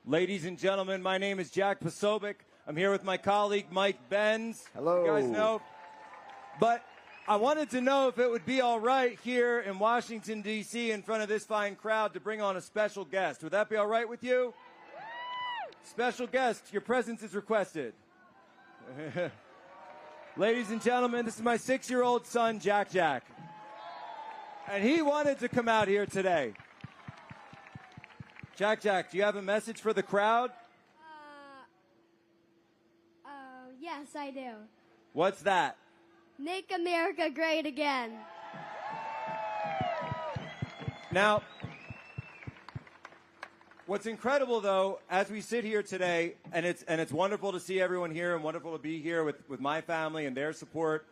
Ladies and gentlemen, my name is Jack Posobiec. I'm here with my colleague, Mike Benz. Hello. You guys know. But I wanted to know if it would be all right here in Washington, D.C., in front of this fine crowd to bring on a special guest. Would that be all right with you? Special guest, your presence is requested. Ladies and gentlemen, this is my 6-year-old son, Jack. And he wanted to come out here today. Jack, do you have a message for the crowd? Yes, I do. What's that? Make America great again. Now, what's incredible, though, as we sit here today, and it's wonderful to see everyone here and wonderful to be here with my family and their support.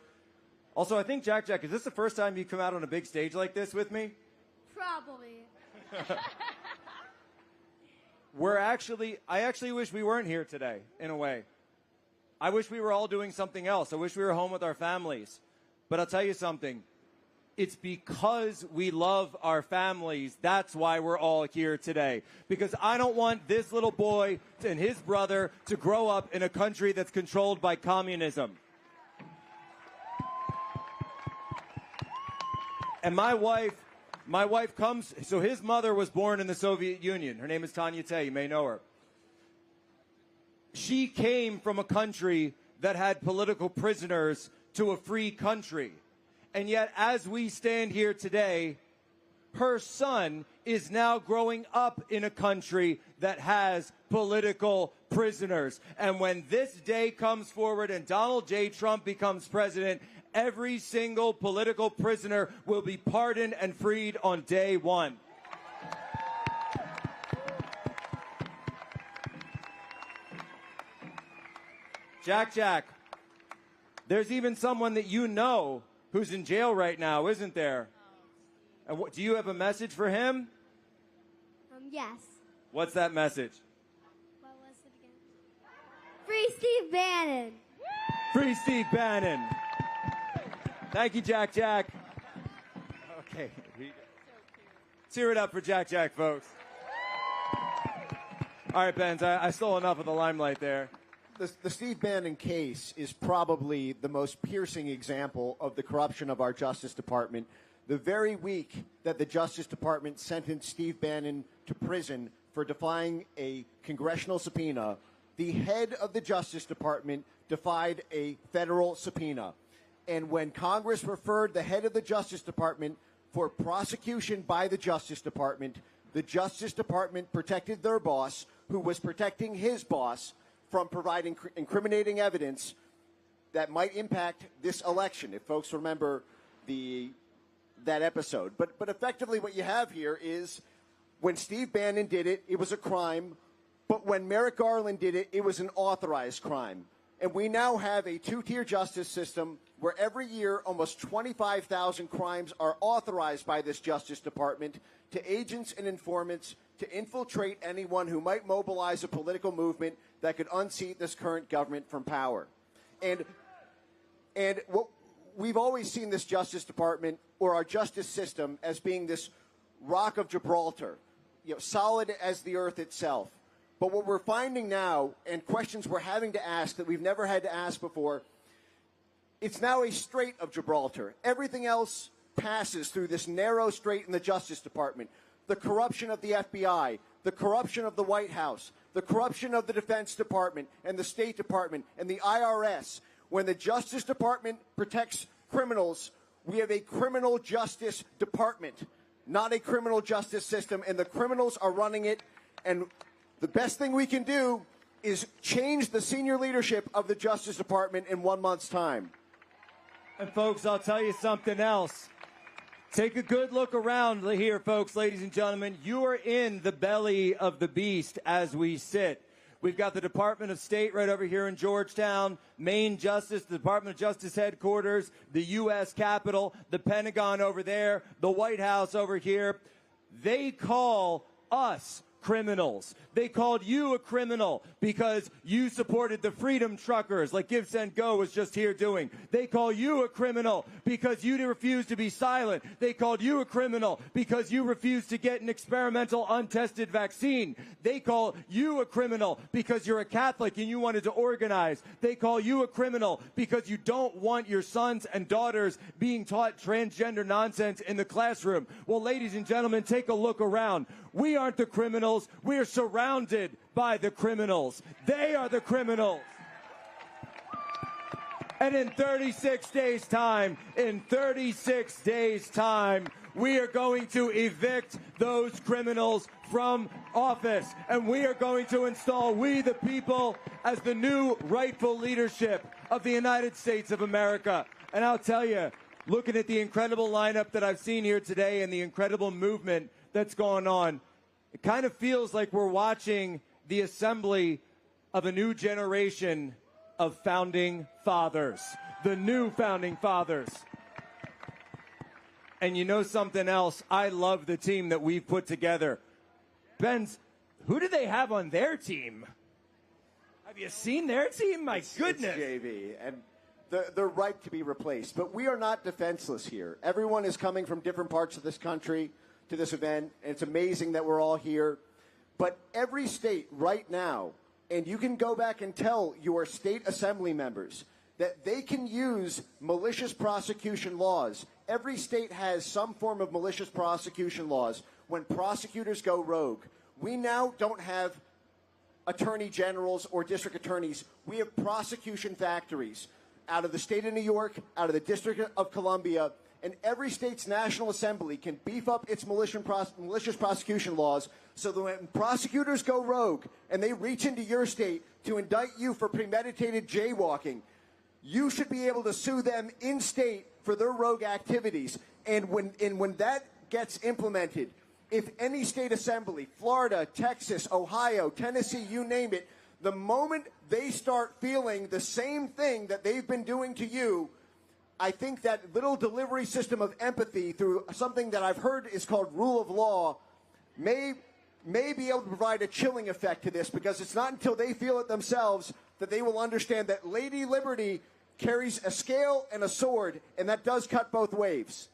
Also, I think, Jack, is this the first time you come out on a big stage like this with me? Probably. I actually wish we weren't here today, in a way. I wish we were all doing something else. I wish we were home with our families. But I'll tell you something. It's because we love our families. That's why we're all here today. Because I don't want this little boy and his brother to grow up in a country that's controlled by communism. And my wife comes, so his mother was born in the Soviet Union. Her name is Tanya Tay. You may know her. She came from a country that had political prisoners to a free country. And yet, as we stand here today, her son is now growing up in a country that has political prisoners. And when this day comes forward and Donald J. Trump becomes president, every single political prisoner will be pardoned and freed on day one. Jack, there's even someone that you know who's in jail right now, isn't there? And do you have a message for him? Yes. What's that message? What was it again? Free Steve Bannon. Free Steve Bannon. Thank you, Jack. Okay. Cheer it up for Jack, folks. All right, Benz, I stole enough of the limelight there. The Steve Bannon case is probably the most piercing example of the corruption of our Justice Department. The very week that the Justice Department sentenced Steve Bannon to prison for defying a congressional subpoena, the head of the Justice Department defied a federal subpoena. And when Congress referred the head of the Justice Department for prosecution by the Justice Department protected their boss, who was protecting his boss, from providing incriminating evidence that might impact this election, if folks remember that episode. But effectively what you have here is when Steve Bannon did it, it was a crime. But when Merrick Garland did it, it was an authorized crime. And we now have a two-tier justice system where every year almost 25,000 crimes are authorized by this Justice Department to agents and informants to infiltrate anyone who might mobilize a political movement that could unseat this current government from power. And what we've always seen this Justice Department or our justice system as being this rock of Gibraltar, solid as the earth itself. But what we're finding now, and questions we're having to ask that we've never had to ask before, it's now a strait of Gibraltar. Everything else passes through this narrow strait in the Justice Department. The corruption of the FBI, the corruption of the White House, the corruption of the Defense Department and the State Department and the IRS. When the Justice Department protects criminals, we have a criminal justice department, not a criminal justice system, and the criminals are running it. And the best thing we can do is change the senior leadership of the Justice Department in 1 month's time. And folks, I'll tell you something else. Take a good look around here, folks, ladies and gentlemen. You are in the belly of the beast as we sit. We've got the Department of State right over here in Georgetown, Main Justice, the Department of Justice headquarters, the U.S. Capitol, the Pentagon over there, the White House over here. They call us criminals. They called you a criminal because you supported the freedom truckers like Give, Send, Go was just here doing. They call you a criminal because you refused to be silent. They called you a criminal because you refused to get an experimental untested vaccine. They call you a criminal because you're a Catholic and you wanted to organize. They call you a criminal because you don't want your sons and daughters being taught transgender nonsense in the classroom. Well, ladies and gentlemen, take a look around. We aren't the criminals. We are surrounded by the criminals. They are the criminals. And in 36 days' time, we are going to evict those criminals from office. And we are going to install we the people as the new rightful leadership of the United States of America. And I'll tell you, looking at the incredible lineup that I've seen here today and the incredible movement that's going on, it kind of feels like we're watching the assembly of a new generation of founding fathers, the new founding fathers. And you know something else? I love the team that we've put together. Benz, who do they have on their team? Have you seen their team? My goodness. It's JV, and they're ripe to be replaced. But we are not defenseless here. Everyone is coming from different parts of this country to this event, and it's amazing that we're all here. But every state right now, and you can go back and tell your state assembly members that they can use malicious prosecution laws. Every state has some form of malicious prosecution laws. When prosecutors go rogue, we now don't have attorney generals or district attorneys. We have prosecution factories out of the state of New York, out of the District of Columbia, and every state's National Assembly can beef up its malicious prosecution laws so that when prosecutors go rogue and they reach into your state to indict you for premeditated jaywalking, you should be able to sue them in state for their rogue activities. And when that gets implemented, if any state assembly, Florida, Texas, Ohio, Tennessee, you name it, the moment they start feeling the same thing that they've been doing to you, I think that little delivery system of empathy through something that I've heard is called rule of law may be able to provide a chilling effect to this, because it's not until they feel it themselves that they will understand that Lady Liberty carries a scale and a sword, and that does cut both ways.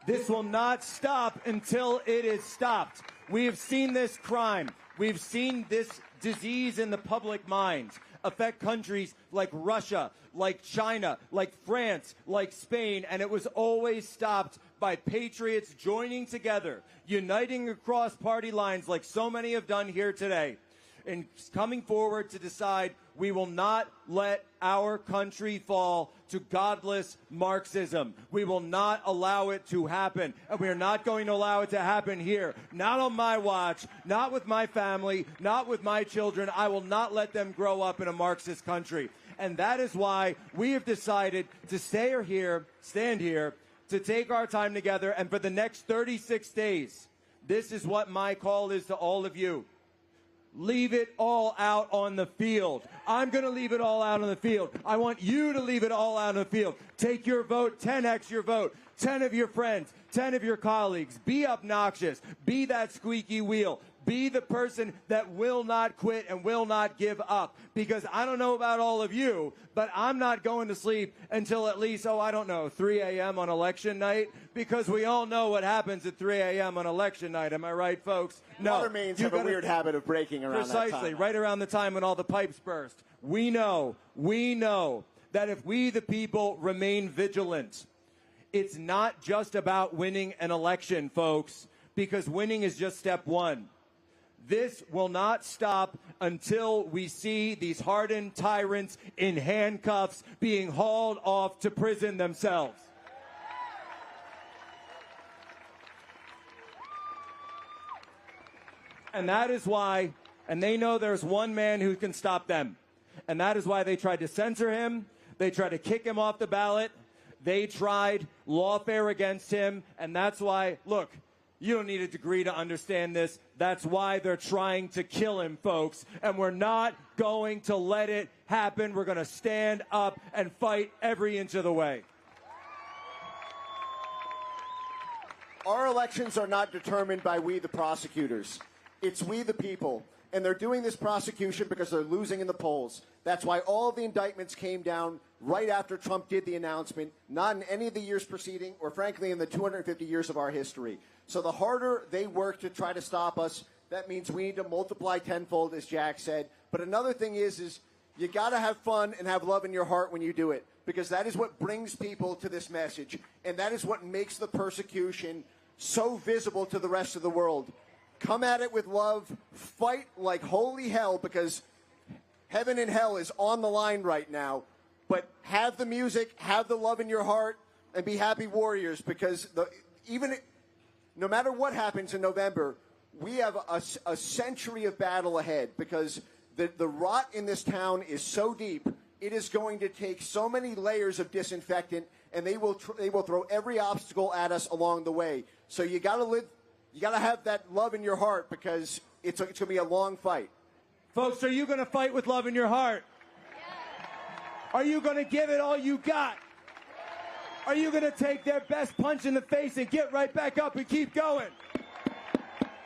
This will not stop until it is stopped. We have seen this crime. We've seen this disease in the public mind affect countries like Russia, like China, like France, like Spain, and it was always stopped by patriots joining together, uniting across party lines like so many have done here today, and coming forward to decide we will not let our country fall to godless Marxism. We will not allow it to happen. And we are not going to allow it to happen here. Not on my watch, not with my family, not with my children. I will not let them grow up in a Marxist country. And that is why we have decided to stand here, to take our time together. And for the next 36 days, this is what my call is to all of you. Leave it all out on the field. I'm going to leave it all out on the field. I want you to leave it all out on the field. Take your vote, 10x your vote, 10 of your friends, 10 of your colleagues. Be obnoxious. Be that squeaky wheel. Be the person that will not quit and will not give up. Because I don't know about all of you, but I'm not going to sleep until at least, 3 a.m. on election night. Because we all know what happens at 3 a.m. on election night. Am I right, folks? No. Water mains have a weird habit of breaking around that time. Precisely, right around the time when all the pipes burst. We know that if we, the people, remain vigilant, it's not just about winning an election, folks, because winning is just step one. This will not stop until we see these hardened tyrants in handcuffs being hauled off to prison themselves. And that is why, and they know there's one man who can stop them. And that is why they tried to censor him. They tried to kick him off the ballot. They tried lawfare against him. And that's why, look, you don't need a degree to understand this. That's why they're trying to kill him, folks. And we're not going to let it happen. We're going to stand up and fight every inch of the way. Our elections are not determined by we, the prosecutors. It's we the people. And they're doing this prosecution because they're losing in the polls. That's why all of the indictments came down right after Trump did the announcement, not in any of the years preceding, or frankly in the 250 years of our history. So the harder they work to try to stop us, that means we need to multiply tenfold, as Jack said. But another thing is you got to have fun and have love in your heart when you do it, because that is what brings people to this message, and that is what makes the persecution so visible to the rest of the world. Come at it with love, fight like holy hell, because heaven and hell is on the line right now. But have the music, have the love in your heart, and be happy warriors, because no matter what happens in November, we have a century of battle ahead, because the rot in this town is so deep. It is going to take so many layers of disinfectant, and they will throw every obstacle at us along the way. So you got to have that love in your heart, because it's going to be a long fight. Folks, are you going to fight with love in your heart? Are you going to give it all you got? Are you going to take their best punch in the face and get right back up and keep going?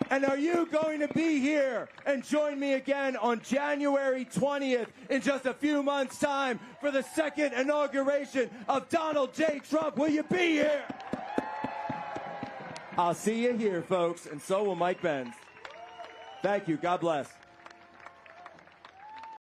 And are you going to be here and join me again on January 20th in just a few months' time for the second inauguration of Donald J. Trump? Will you be here? I'll see you here, folks, and so will Mike Benz. Thank you. God bless.